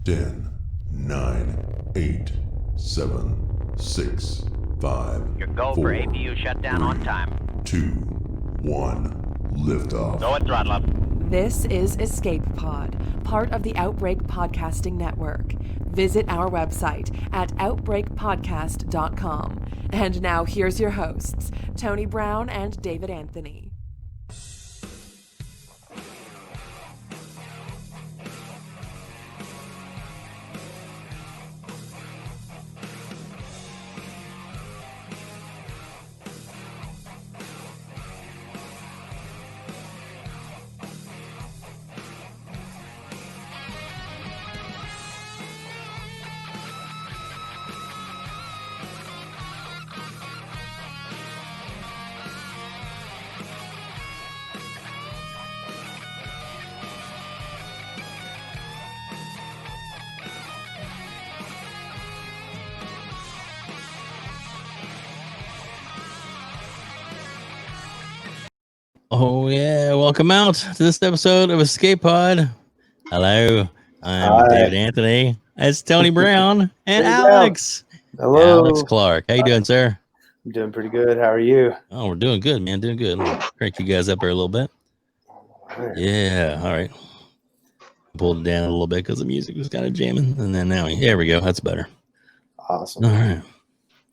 10, 9, 8, 7, 6, 5, Your go 4, for APU shutdown 3, on time. 2, 1, liftoff. Go and throttle up. This is Escape Pod, part of the Outbreak Podcasting Network. Visit our website at outbreakpodcast.com. And now here's your hosts, Tony Brown and David Anthony. Oh yeah, welcome out to this episode of Escape Pod. Hello, I'm David Anthony. It's Tony Brown and Alex. Hello. Alex Clark. How you doing, sir? I'm doing pretty good. How are you? Oh, we're doing good, man. Doing good. Crank you guys up here a little bit. Yeah, all right. Pulled it down a little bit because the music was kind of jamming, and then now there we go. That's better. Awesome. All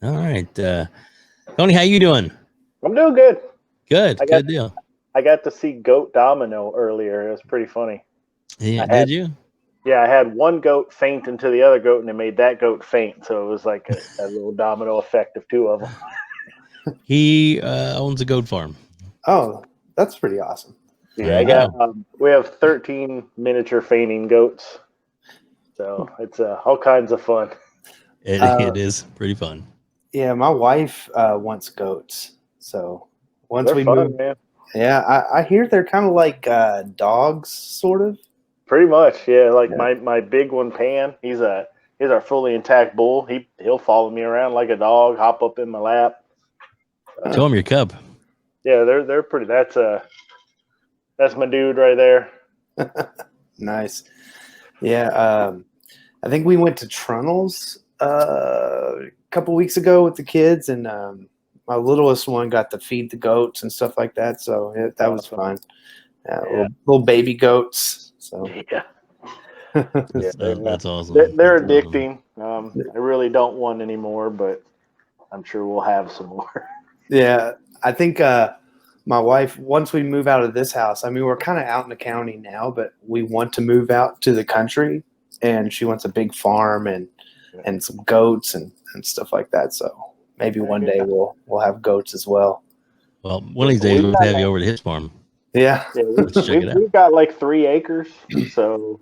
right. Tony, how you doing? I'm doing good. Good. Good deal. I got to see Goat Domino earlier. It was pretty funny. Yeah, did you? Yeah, I had one goat faint into the other goat, and it made that goat faint. So it was like a little domino effect of two of them. He owns a goat farm. Oh, that's pretty awesome. Yeah, we have 13 miniature fainting goats. So it's all kinds of fun. It is pretty fun. Yeah, my wife wants goats. So once They're we fun, move, man. yeah, I hear they're kind of like dogs, sort of. Pretty much, yeah. Like my big one, Pan. He's our fully intact bull. He'll follow me around like a dog, hop up in my lap. Show him your cub. Yeah, they're pretty. That's my dude right there. Nice. Yeah, I think we went to Trunnell's a couple weeks ago with the kids, and my littlest one got to feed the goats and stuff like that. So that was fun. Little baby goats. So yeah, that's awesome. They're addicting. I really don't want any more, but I'm sure we'll have some more. Yeah, I think my wife, once we move out of this house, I mean, we're kind of out in the county now, but we want to move out to the country, and she wants a big farm and some goats and stuff like that. So maybe one day we'll have goats as well. Well, one of these days we'll have you over to his farm. Yeah, we've got like 3 acres, so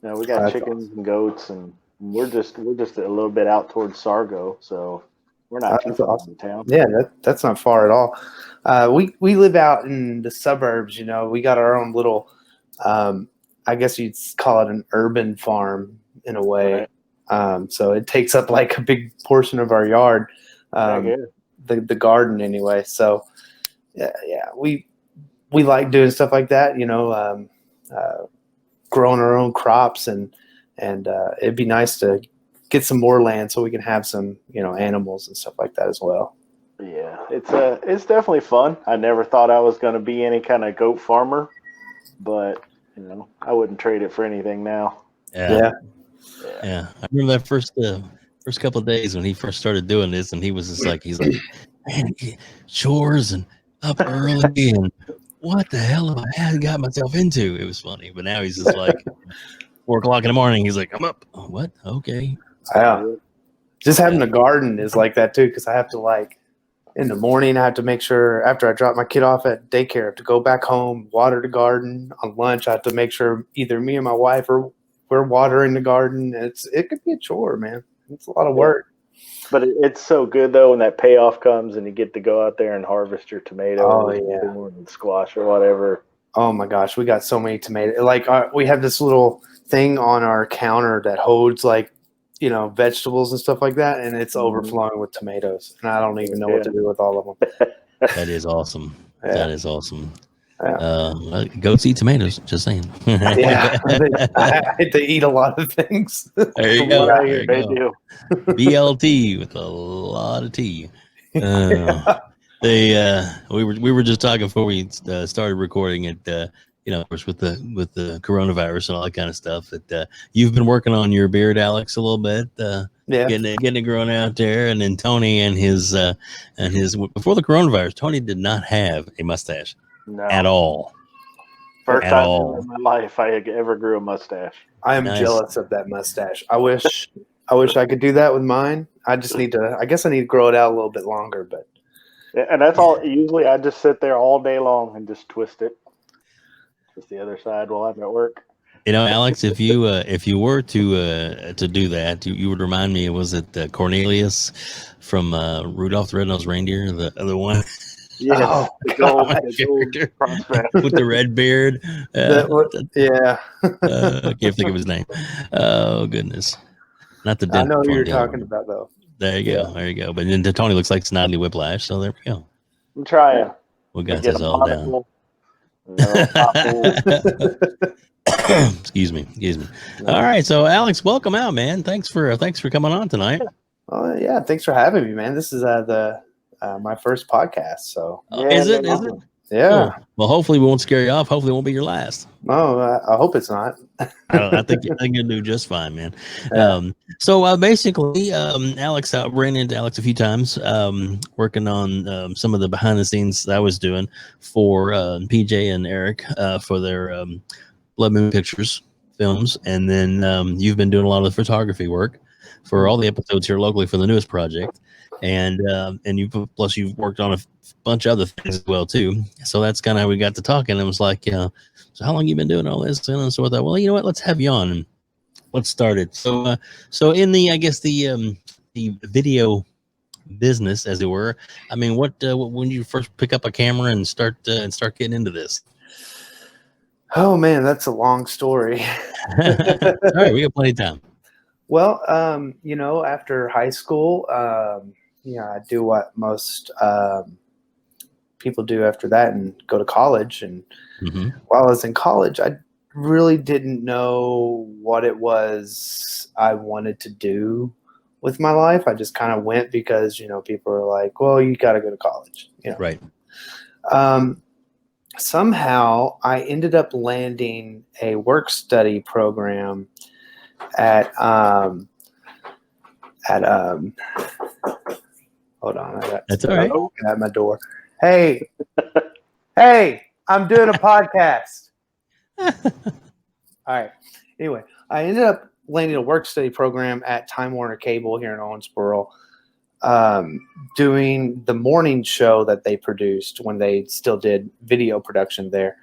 we got chickens and goats, and we're just a little bit out towards Sargo, so we're not too far from town. Yeah, that's not far at all. We live out in the suburbs. We got our own little, I guess you'd call it an urban farm in a way. Right. So it takes up like a big portion of our yard, the garden anyway. So yeah, we like doing stuff like that, growing our own crops, and it'd be nice to get some more land so we can have some, animals and stuff like that as well. Yeah, it's definitely fun. I never thought I was going to be any kind of goat farmer, but I wouldn't trade it for anything now. Yeah. I remember that first couple of days when he first started doing this, and he's like, man, chores and up early and what the hell have I got myself into? It was funny, but now he's just like 4 o'clock in the morning. He's like, I'm up. Oh, what? Okay. Yeah. Just having a garden is like that too, because I have to in the morning, I have to make sure after I drop my kid off at daycare, I have to go back home, water the garden. On lunch, I have to make sure either me or my wife we're watering the garden. It could be a chore, man. It's a lot of work. But it's so good though when that payoff comes and you get to go out there and harvest your tomatoes and squash or whatever. Oh my gosh, we got so many tomatoes. We have this little thing on our counter that holds vegetables and stuff like that, and it's overflowing with tomatoes, and I don't even know what to do with all of them. That is awesome. Yeah. That is awesome. Goats eat tomatoes. Just saying. Yeah, I had to eat a lot of things. There you From go. what I There hear, you they go. do. BLT with a lot of T. We were just talking before we started recording it. Of course, with the coronavirus and all that kind of stuff. That you've been working on your beard, Alex, a little bit. Yeah. Getting it grown out there, and then Tony and his before the coronavirus, Tony did not have a mustache No. at all. First At time all. in my life I ever grew a mustache. I am Nice. jealous of that mustache. I wish I could do that with mine. I just need to. I guess I need to grow it out a little bit longer. But Yeah, and that's all. Usually I just sit there all day long and just twist the other side while I'm at work. Alex, if you were to do that, you would remind me. Was it Cornelius from Rudolph the Red-Nosed Reindeer, the other one? Yes, Oh, the gold Character prospect. with the red beard? yeah, I can't think of his name. Oh goodness, not the I dent. know who you're talking about though. There you go. Yeah. There you go. But then Tony looks like Snidely Whiplash. So there we go. I'm trying. We got Get this a all down. monocle, and Excuse me. All right, so Alex, welcome out, man. Thanks for coming on tonight. Oh yeah, thanks for having me, man. This is my first podcast, so Is it? Is it? yeah. Cool. Well, hopefully we won't scare you off. Hopefully it won't be your last. Oh, I hope it's not. I think you'll do just fine, man. Yeah. So basically, Alex, I ran into Alex a few times working on some of the behind the scenes that I was doing for PJ and Eric for their Blood Moon Pictures films, and then you've been doing a lot of the photography work for all the episodes here locally for the newest project, and you've worked on a bunch of other things as well too. So that's kind of how we got to talking. And it was like, so how long you been doing all this? And so I thought, well, you know what? Let's have you on and let's start it. So in the, I guess the video business, as it were. I mean, what when did you first pick up a camera and start getting into this? Oh man, that's a long story. All right, we got plenty of time. Well, after high school, I do what most people do after that and go to college. And while I was in college, I really didn't know what it was I wanted to do with my life. I just kind of went because, people are like, well, you got to go to college. Right. Somehow I ended up landing a work study program at hold on, that's all right. At my door. Hey, I'm doing a podcast. All right. Anyway, I ended up landing a work study program at Time Warner Cable here in Owensboro, doing the morning show that they produced when they still did video production there.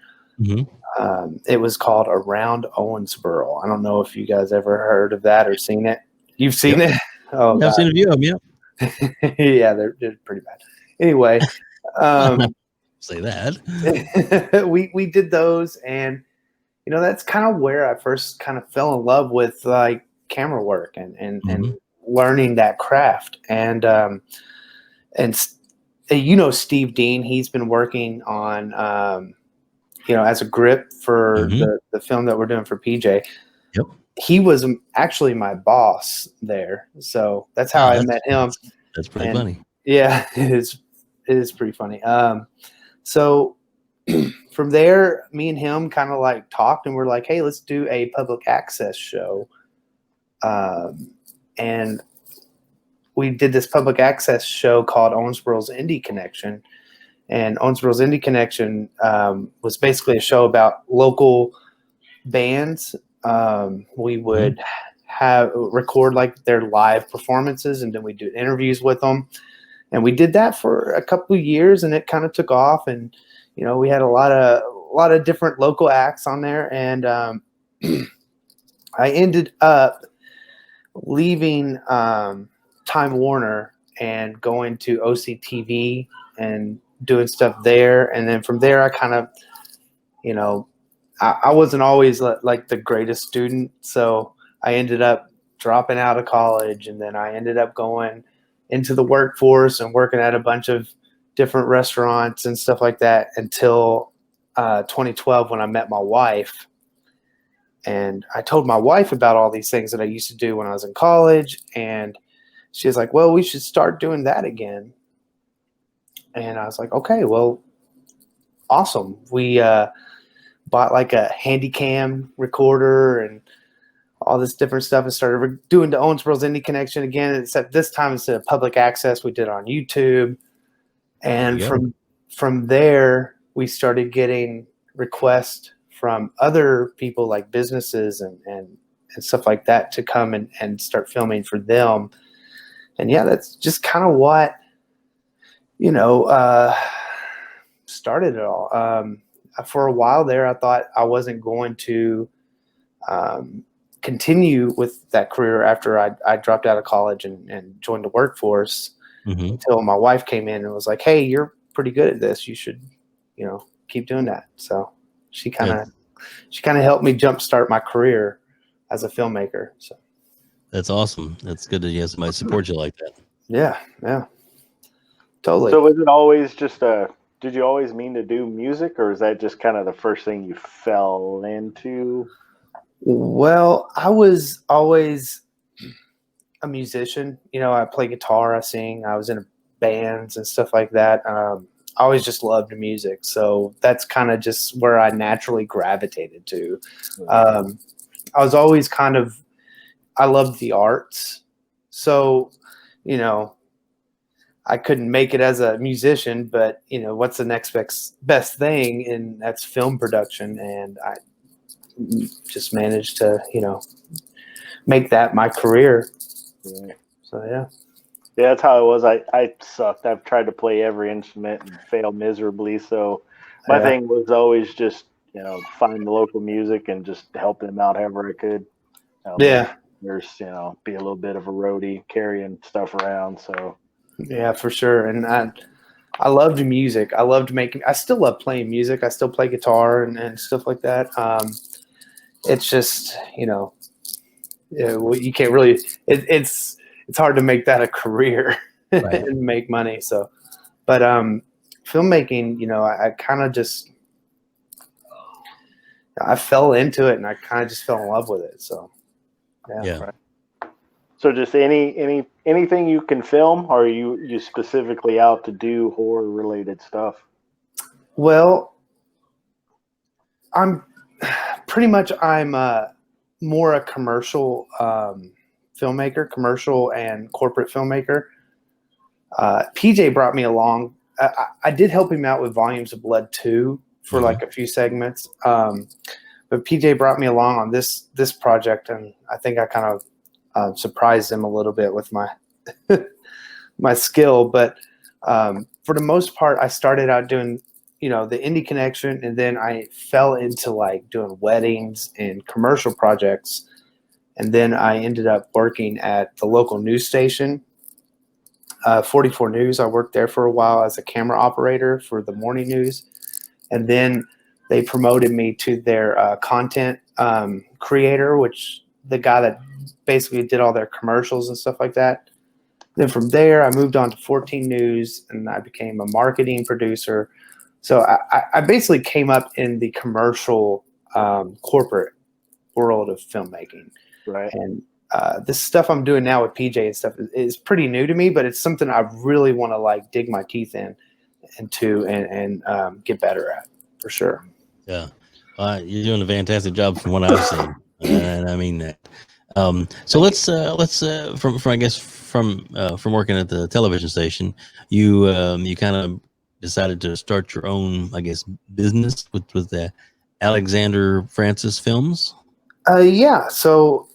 It was called Around Owensboro. I don't know if you guys ever heard of that or seen it. You've seen it? Oh, I've seen a few of them. Yeah. Yeah, they're pretty bad. Anyway, say that. we did those, and that's kind of where I first kind of fell in love with like camera work and learning that craft. And Steve Dean, he's been working on as a grip for the film that we're doing for PJ. Yep. He was actually my boss there, so that's how I met him. That's pretty funny. Yeah, it is pretty funny. So from there, me and him kind of like talked, and we're like, hey, let's do a public access show. And we did this public access show called Owensboro's Indie Connection. And Owensboro's Indie Connection was basically a show about local bands. We would record like their live performances, and then we do interviews with them. And we did that for a couple of years, and it kind of took off. And we had a lot of different local acts on there. And I ended up leaving Time Warner and going to OCTV and doing stuff there. And then from there, I kind of, I wasn't always like the greatest student. So I ended up dropping out of college, and then I ended up going into the workforce and working at a bunch of different restaurants and stuff like that until 2012 when I met my wife. And I told my wife about all these things that I used to do when I was in college. And she was like, well, we should start doing that again. And I was like, okay, well, awesome. We bought like a handy cam recorder and all this different stuff and started doing the Owensboro's Indie Connection again, except this time instead of public access, we did it on YouTube. And from there, we started getting requests from other people like businesses and stuff like that to come and start filming for them. And yeah, that's just kind of what, started it all. For a while there, I thought I wasn't going to continue with that career after I dropped out of college and joined the workforce until my wife came in and was like, hey, you're pretty good at this. You should, keep doing that. So she kind of helped me jumpstart my career as a filmmaker. So that's awesome. That's good that you have somebody support you like that. Yeah. Totally. So was it always just did you always mean to do music, or is that just kind of the first thing you fell into? Well, I was always a musician. I play guitar, I sing, I was in bands and stuff like that. I always just loved music. So that's kind of just where I naturally gravitated to. I was always I loved the arts. So, I couldn't make it as a musician, but what's the next best thing? And that's film production. And I just managed to, make that my career. So, yeah. Yeah, that's how it was. I sucked. I've tried to play every instrument and failed miserably. So my thing was always just, find the local music and just help them out however I could. There's, be a little bit of a roadie carrying stuff around. So yeah, for sure. And I loved music. I still love playing music. I still play guitar and stuff like that. It's just, you can't really, it's hard to make that a career and make money. So, but filmmaking, I kind of just, I fell into it and I kind of just fell in love with it. So, yeah. Right. So just anything you can film, or are you specifically out to do horror related stuff? Well, I'm more a commercial filmmaker, commercial and corporate filmmaker. PJ brought me along. I did help him out with Volumes of Blood 2 for like a few segments. But PJ brought me along on this project, and I think I kind of surprised him a little bit with my my skill. But for the most part, I started out doing, the Indie Connection, and then I fell into like doing weddings and commercial projects. And then I ended up working at the local news station, 44 News. I worked there for a while as a camera operator for the morning news. And then they promoted me to their content creator, which the guy that basically did all their commercials and stuff like that. Then from there, I moved on to 14 News, and I became a marketing producer. So I basically came up in the commercial corporate world of filmmaking. Right. And this stuff I'm doing now with PJ and stuff is pretty new to me, but it's something I really want to like dig my teeth into and get better at, for sure. Yeah. You're doing a fantastic job from what I've seen. And I mean that. So let's from working at the television station, you kind of decided to start your own, I guess, business with the Alexander Francis Films. Yeah. So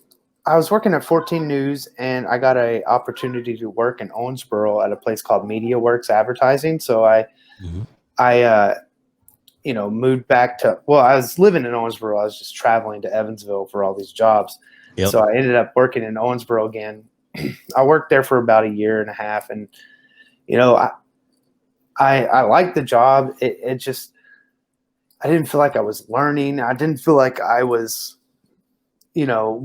I was working at 14 News, and I got an opportunity to work in Owensboro at a place called MediaWorks Advertising. So I moved back to, I was living in Owensboro. I was just traveling to Evansville for all these jobs. Yep. So I ended up working in Owensboro again. I worked there for about a year and a half, and I liked the job. It just, I didn't feel like I was learning. I didn't feel like I was,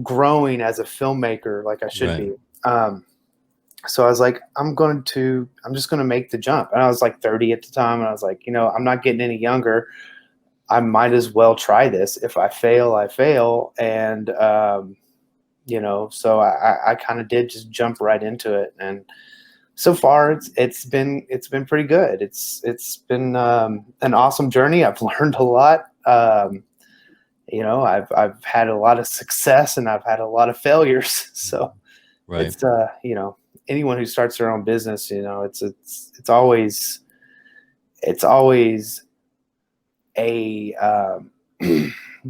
growing as a filmmaker like I should be. So I was like, I'm just going to make the jump. And I was like 30 at the time. And I was like, I'm not getting any younger. I might as well try this. If I fail, I fail. And, so I kind of did just jump right into it. And so far it's been pretty good. It's been an awesome journey. I've learned a lot. I've had a lot of success and I've had a lot of failures. So Right. it's anyone who starts their own business, it's always a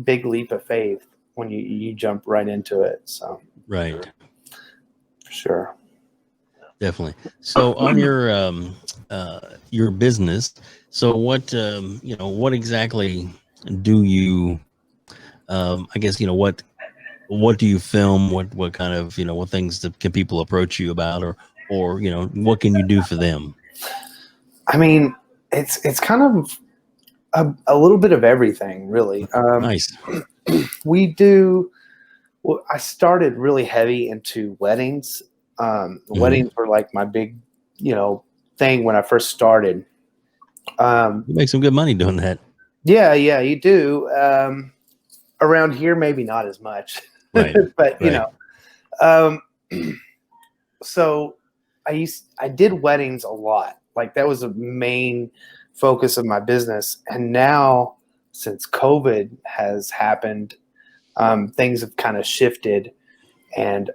big leap of faith when you jump right into it. So Right. for sure. Definitely. So on your business, so what what exactly do you I guess what do you film? What kind of what things can people approach you about, or what can you do for them? I mean, it's kind of a little bit of everything, really. Nice. I started really heavy into weddings. Weddings were like my big, thing when I first started. You make some good money doing that. Yeah, you do. Around here, maybe not as much, Right. but so I did weddings a lot. Like that was a main focus of my business. And now since COVID has happened, things have kind of shifted, and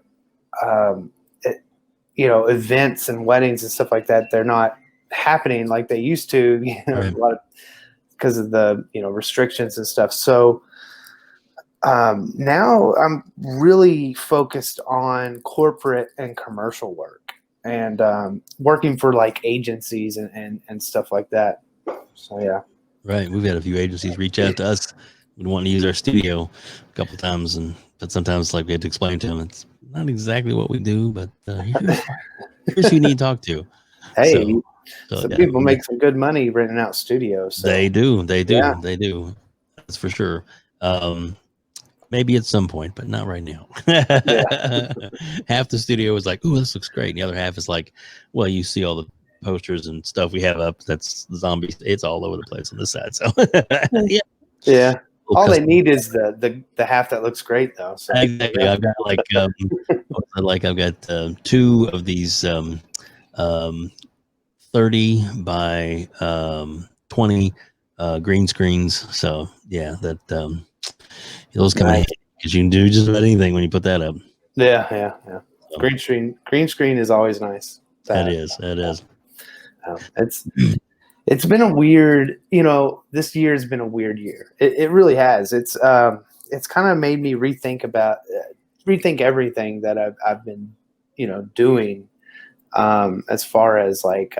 events and weddings and stuff like that, they're not happening like they used to, Right. a lot of, because of the restrictions and stuff. So now I'm really focused on corporate and commercial work, and working for like agencies and stuff like that. So yeah. Right. We've had a few agencies reach out to us. We want to use our studio a couple of times, but sometimes like we had to explain to them it's not exactly what we do, but here's who you need to talk to. Hey, so some yeah, people make some good money renting out studios. So. They do. Yeah. They do. That's for sure. Maybe at some point, but not right now. Half the studio is like, "Ooh, this looks great." And the other half is like, "Well, you see all the posters and stuff we have up. That's zombies. It's all over the place on this side." So, yeah. All they need is the half that looks great, though. So exactly. yeah. I've got I've got 2 of these 30 by 20 green screens. So yeah, that those come in handy because you can do just about anything when you put that up. Yeah. So, Green screen is always nice. It is. It's been a weird, this year has been a weird year. It really has. It's kind of made me rethink everything that I've been, doing, as far as like,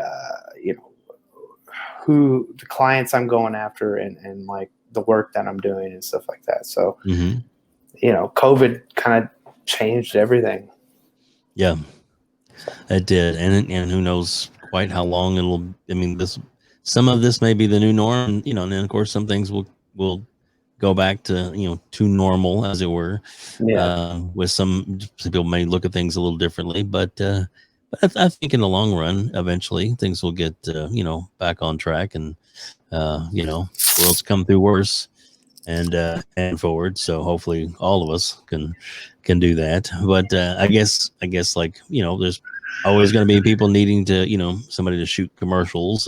who the clients I'm going after and like the work that I'm doing and stuff like that. So, COVID kind of changed everything. Yeah, it did. And who knows quite how long it'll, I mean, some of this may be the new norm, and then of course some things will go back to, to normal, as it were. Yeah. With some people may look at things a little differently, but I think in the long run, eventually things will get, back on track, and, world's come through worse and forward. So hopefully all of us can do that. But I guess like, there's always going to be people needing to, somebody to shoot commercials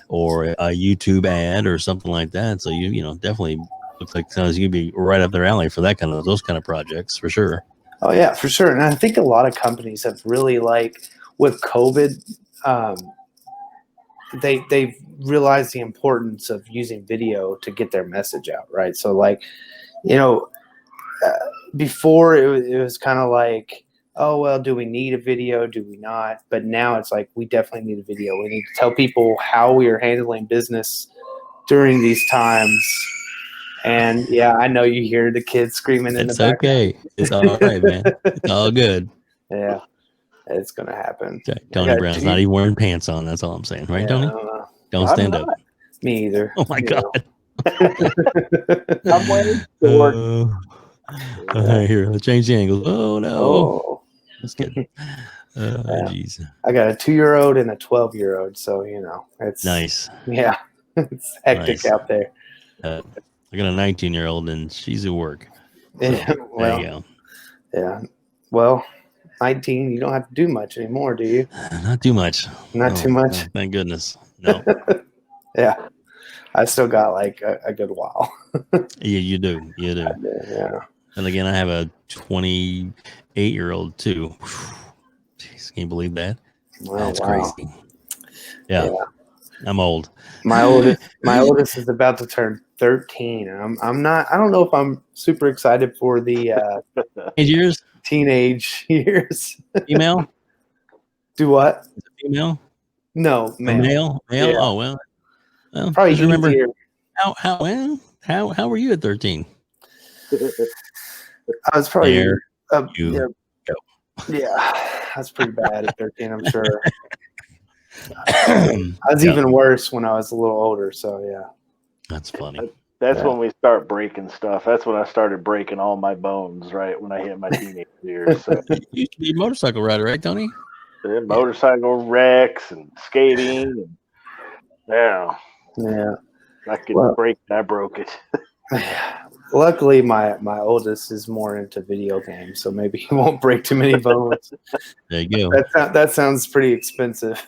or a YouTube ad or something like that. So definitely looks like you'd be right up their alley for those kind of projects, for sure. Oh yeah, for sure. And I think a lot of companies have really, like, with COVID, they've realized the importance of using video to get their message out, right? So like, before it was kind of like, oh, well, do we need a video? Do we not? But now it's like, we definitely need a video. We need to tell people how we are handling business during these times. And yeah, I know you hear the kids screaming in the background. It's okay. It's all right, man. It's all good. Yeah, it's going to happen. Tony Brown's not even wearing pants on. That's all I'm saying. Right, Tony? Don't stand up. Me either. Oh, my God. I'm wearing shorts. Here, let's change the angles. Oh, no. Oh. Just kidding. Jeez. I got a 2-year-old and a 12-year-old, so it's nice. Yeah, it's hectic out there. I got a 19-year-old, and she's at work. So, Yeah, there you go. Yeah. Well, 19, you don't have to do much anymore, do you? Not too much. Not too much. No, thank goodness. No. Yeah. I still got like a good while. Yeah, you do. You do. Yeah. And again, I have a 28-year-old too. Jeez, can you believe that? Well, That's wow. crazy. Yeah. I'm old. My oldest is about to turn 13. I'm not. I don't know if I'm super excited for the Age years? teenage years. Female? Do what? Female? No, Or male. male? Male? Yeah. Oh well. Probably Just remember easier. how were you at 13? I was probably There you yeah, go. yeah. That's pretty bad at 13. I'm sure. Yeah, I was even worse when I was a little older. So yeah. that's funny. That's when we start breaking stuff. That's when I started breaking all my bones, right? When I hit my teenage years. So, You used to be a motorcycle rider, right, Tony? motorcycle wrecks and skating. And, yeah. I could break it. I broke it. Luckily, my oldest is more into video games, so maybe he won't break too many bones. There you go. That sounds pretty expensive.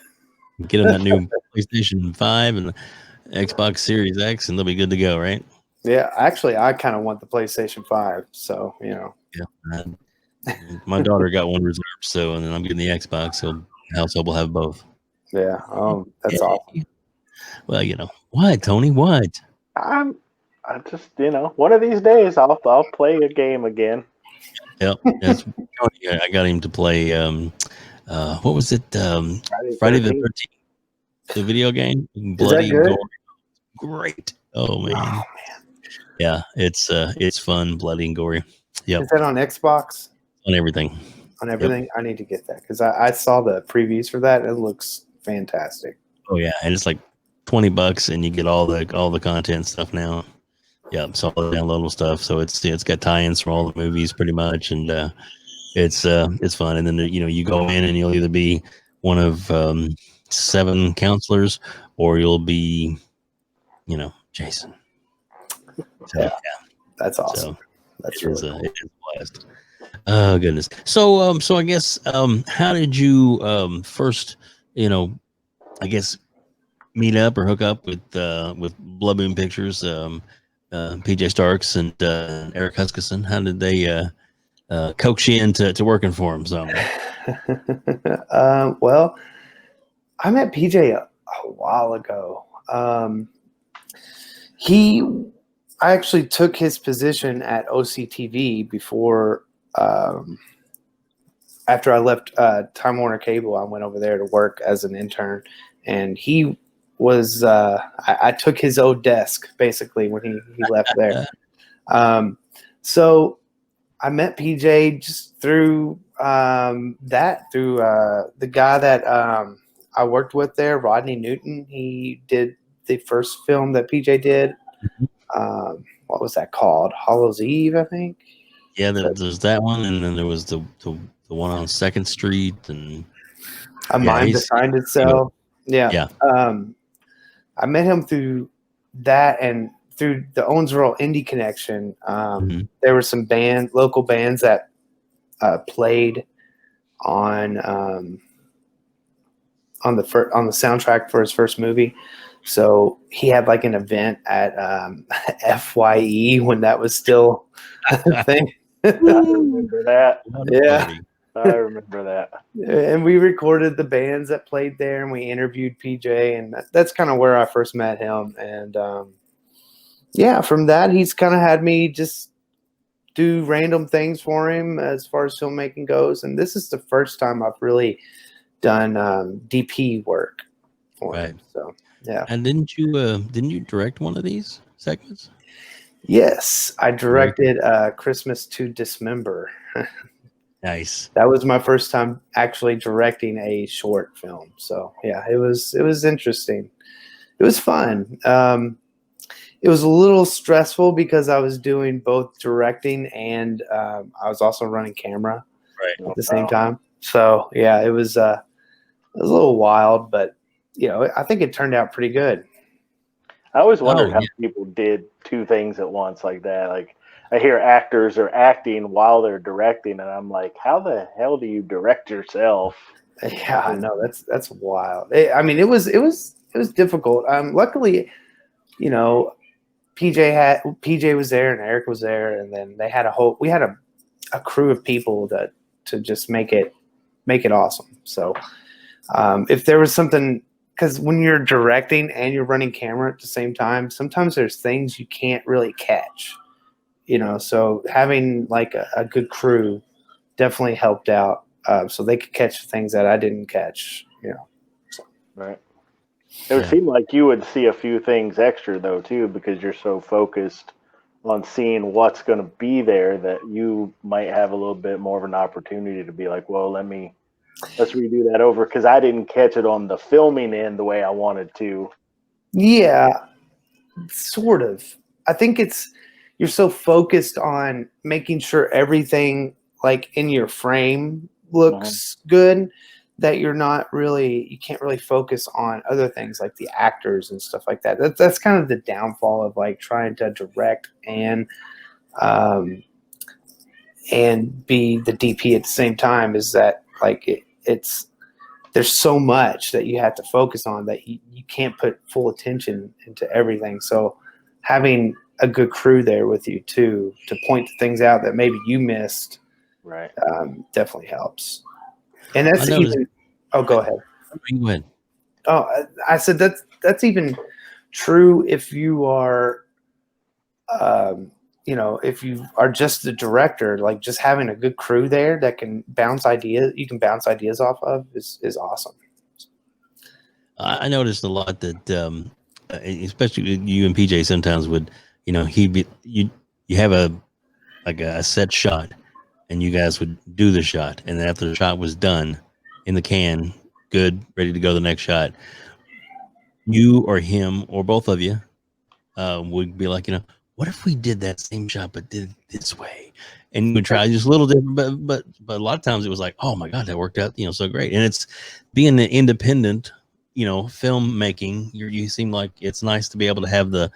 Get him that new PlayStation 5 and Xbox Series X, and they'll be good to go, right? Yeah, actually, I kind of want the PlayStation 5, so you know. Yeah. My daughter got one reserved, so and then I'm getting the Xbox, so the household will have both. Yeah. That's awesome. Well, what, Tony? What? I just, one of these days I'll play a game again. Yep. That's I got him to play. What was it? Friday the 13th. The video game, bloody good? gory. Great. Oh man. Yeah, it's fun, bloody and gory. Yep. Is that on Xbox? On everything. On everything? Yep. I need to get that because I saw the previews for that. It looks fantastic. Oh yeah, and it's like $20, and you get all the content stuff now. Yeah, so all the downloadable stuff. So it's got tie-ins from all the movies pretty much, and it's fun. And then you go in and you'll either be one of 7 counselors, or you'll be, Jason. So, yeah, that's awesome. So that's really cool. It is a blast. Oh goodness. So I guess how did you first I guess meet up or hook up with Blood Moon Pictures, PJ Starks and Eric Huskisson? How did they coax you into working for them? So well, I met PJ a while ago. I actually took his position at OCTV before, after I left Time Warner Cable. I went over there to work as an intern, and he was, I took his old desk basically when he left there. So I met PJ just through the guy that I worked with there, Rodney Newton. He did the first film that PJ did. What was that called? Hollow's Eve, I think. Yeah, there's that one, and then there was the one on 2nd Street, and A Mind Behind Itself. Yeah. I met him through that and through the Owensboro Indie Connection. There were some local bands that played on the soundtrack for his first movie. So he had like an event at FYE when that was still a thing. I remember that. Yeah. I remember that. And we recorded the bands that played there, and we interviewed PJ, and that's kind of where I first met him. And from that, he's kind of had me just do random things for him as far as filmmaking goes. And this is the first time I've really done DP work for him. So yeah. And didn't you direct one of these segments? Yes, I directed Christmas to Dismember. Nice. That was my first time actually directing a short film. So yeah, it was interesting. It was fun. It was a little stressful because I was doing both directing and I was also running camera at the same time. So yeah, it was a little wild, but I think it turned out pretty good. I always wondered Oh, how yeah. people did two things at once like that. Like I hear actors are acting while they're directing, and I'm like, how the hell do you direct yourself? Yeah, no, that's wild. I mean, it was difficult. Luckily, you know, PJ was there and Eric was there, and then we had a crew of people to just make it awesome. So if there was something, because when you're directing and you're running camera at the same time, sometimes there's things you can't really catch, so having like a good crew definitely helped out, so they could catch things that I didn't catch. So. Right. It would Yeah. seem like you would see a few things extra though too, because you're so focused on seeing what's going to be there that you might have a little bit more of an opportunity to be like, well, let's redo that over because I didn't catch it on the filming end the way I wanted to. Yeah, sort of. I think you're so focused on making sure everything like in your frame looks good that you can't really focus on other things like the actors and stuff like that. That's kind of the downfall of like trying to direct um, and be the DP at the same time, is that like it's there's so much that you have to focus on that you can't put full attention into everything. So having a good crew there with you too, to point things out that maybe you missed, Right. definitely helps. And that's I noticed. even, oh, go ahead. Go ahead. Oh, I said that's even true if you are, if you are just the director, like just having a good crew there that can you can bounce ideas off of is awesome. I noticed a lot that, especially you and PJ, sometimes would, you have a set shot, and you guys would do the shot, and then after the shot was done, in the can, good, ready to go the next shot, you or him or both of you would be like, what if we did that same shot but did it this way? And you would try just a little different, but a lot of times it was like, oh my god, that worked out, so great. And it's being an independent, filmmaking. You seem like it's nice to be able to have the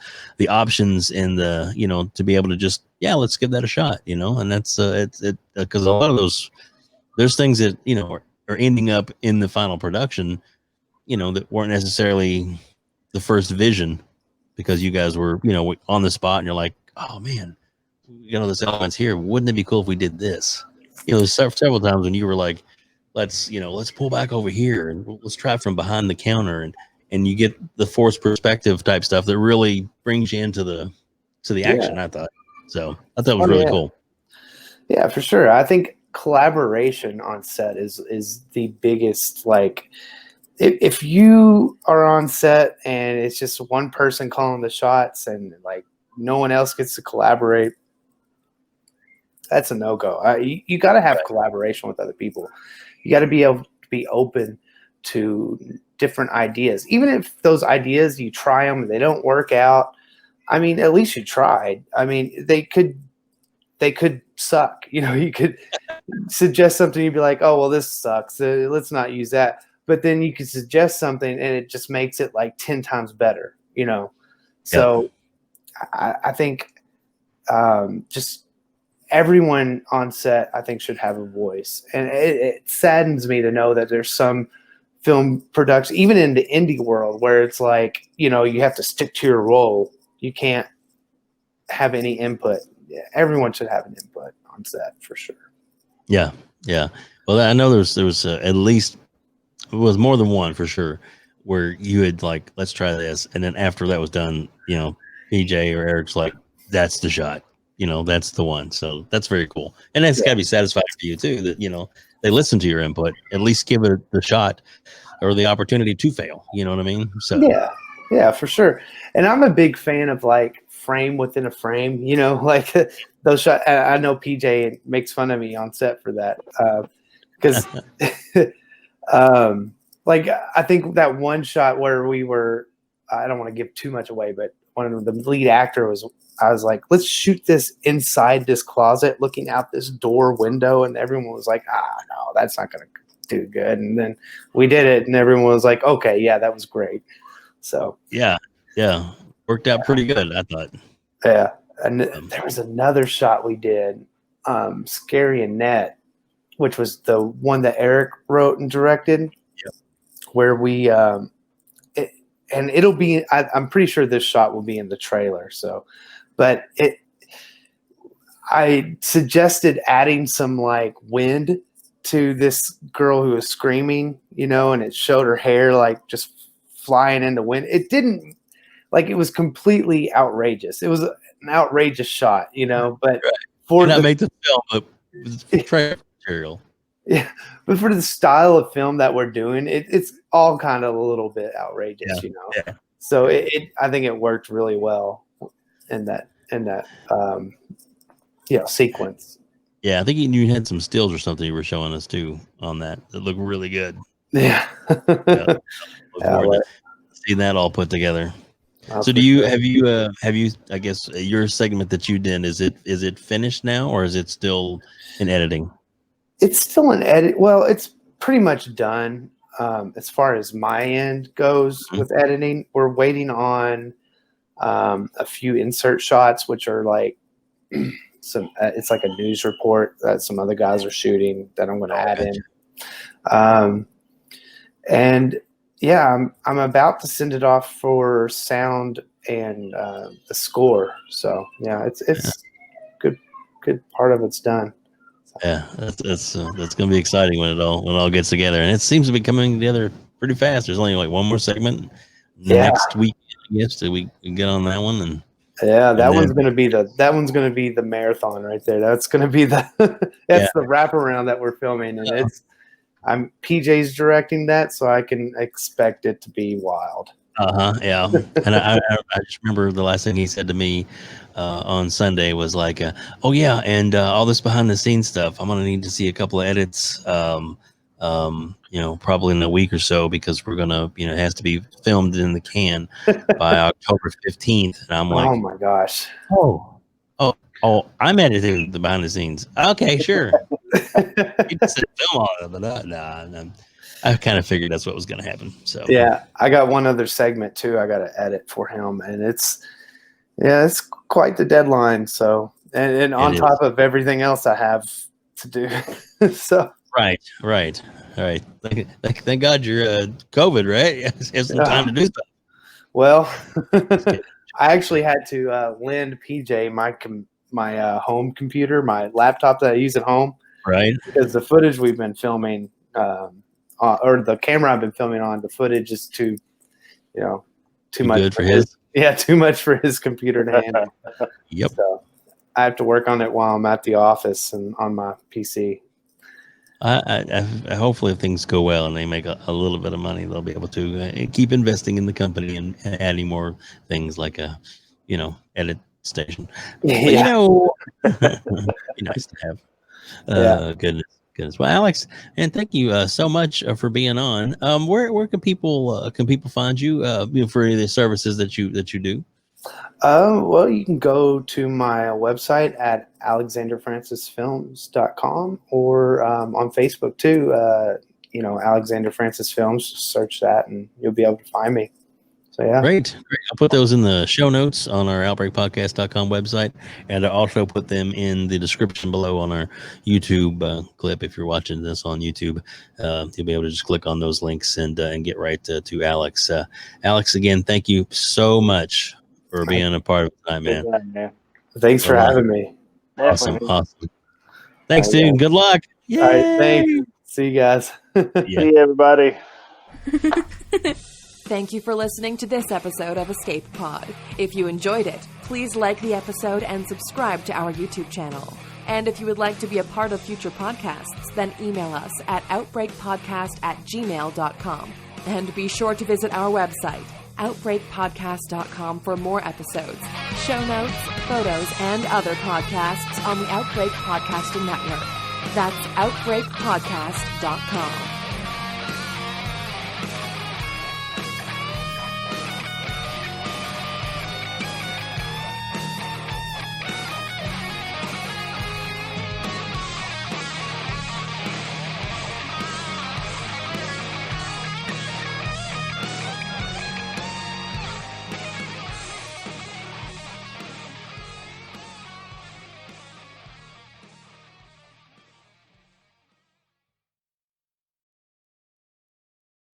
options and to be able to just, let's give that a shot, and that's it's because a lot of there's things that are ending up in the final production, that weren't necessarily the first vision, because you guys were, on the spot, and you're like, oh man, this elements here. Wouldn't it be cool if we did this? There's several times when you were like, let's pull back over here and let's try from behind the counter, and you get the forced perspective type stuff that really brings you into the action. I thought it was really cool. Yeah, for sure. I think collaboration on set is the biggest, like, if you are on set and it's just one person calling the shots and like no one else gets to collaborate, that's a no-go. You got to have collaboration with other people. You got to be able to be open to different ideas. Even if those ideas, you try them and they don't work out, I mean, at least you tried. I mean, they could suck. You could suggest something, you'd be like, oh, well, this sucks. Let's not use that. But then you could suggest something and it just makes it like 10 times better, So I think just everyone on set, I think, should have a voice. And it saddens me to know that there's some film production, even in the indie world, where it's like, you have to stick to your role. You can't have any input. Everyone should have an input on set for sure. Yeah. Well, I know there was at least, it was more than one for sure, where you had like, let's try this, and then after that was done, PJ or Eric's like, that's the shot, that's the one. So that's very cool, and that's got to be satisfying for you too, that they listen to your input, at least give it the shot or the opportunity to fail. You know what I mean? So yeah, for sure. And I'm a big fan of like frame within a frame, like those shots. I know PJ makes fun of me on set for that, because like I think that one shot where we were, I don't want to give too much away, but one of the lead actor I was like, let's shoot this inside this closet looking out this door window, and everyone was like, no, that's not gonna do good. And then we did it and everyone was like, okay, yeah, that was great. So yeah. Worked out pretty good, I thought. Yeah. And there was another shot we did, Scary and Net, which was the one that Eric wrote and directed, where we it'll be. I'm pretty sure this shot will be in the trailer. So, but I suggested adding some like wind to this girl who was screaming, and it showed her hair like just flying in the wind. It didn't like it was completely outrageous. It was an outrageous shot, but for not make the film, but it's trailer material. Yeah, but for the style of film that we're doing, it's all kind of a little bit outrageous, Yeah. So I think it worked really well in that sequence. Yeah, I think you had some stills or something you were showing us too on that looked really good. Yeah. Look forward to seeing that all put together. So have you I guess your segment that you did, is it finished now, or is it still in editing? It's still in edit. Well, it's pretty much done as far as my end goes with editing. We're waiting on a few insert shots, which are like it's like a news report that some other guys are shooting that I'm going to add in. And yeah, I'm about to send it off for sound and the score. So yeah, it's good part of it's done. Yeah, that's going to be exciting when it all gets together, and it seems to be coming together pretty fast. There's only like one more segment next week, I guess, so we can get on that one. And one's going to be the marathon right there. That's going to be the the wraparound that we're filming, and PJ's directing that, so I can expect it to be wild. Yeah. And I just remember the last thing he said to me on Sunday was like, oh yeah, and all this behind the scenes stuff, I'm gonna need to see a couple of edits probably in a week or so, because we're gonna, it has to be filmed in the can by October 15th. And I'm like, oh my gosh. Oh, I'm editing the behind the scenes. Okay, sure. You just said film on it, but nah. I kind of figured that's what was going to happen. So yeah, I got one other segment too I got to edit for him, and it's quite the deadline. So and on top of everything else I have to do. So right. Thank God you're COVID, right? You have some time to do stuff. Well, I actually had to lend PJ my home computer, my laptop that I use at home, right? Because the footage we've been filming. Or the camera I've been filming on, the footage is too much good for his. Too much for his computer to handle. Yep. So I have to work on it while I'm at the office and on my PC. I hopefully if things go well and they make a little bit of money, they'll be able to keep investing in the company and adding more things like a, edit station. Yeah. Be nice to have. Goodness. Well, Alex, and thank you so much for being on. Where can people find you? For any of the services that you do? Well, you can go to my website at alexanderfrancisfilms.com, or on Facebook too. Alexander Francis Films. Just search that, and you'll be able to find me. So yeah, great. I'll put those in the show notes on our outbreakpodcast.com website, and I'll also put them in the description below on our YouTube clip. If you're watching this on YouTube, you'll be able to just click on those links and get right to Alex. Alex, again, thank you so much for being a part of the time, man. Thanks for having me. Awesome. Thanks, dude. Good luck. Yay! All right, thanks. See you guys. See you, everybody. Thank you for listening to this episode of Escape Pod. If you enjoyed it, please like the episode and subscribe to our YouTube channel. And if you would like to be a part of future podcasts, then email us at outbreakpodcast@gmail.com. And be sure to visit our website, outbreakpodcast.com, for more episodes, show notes, photos, and other podcasts on the Outbreak Podcasting Network. That's outbreakpodcast.com.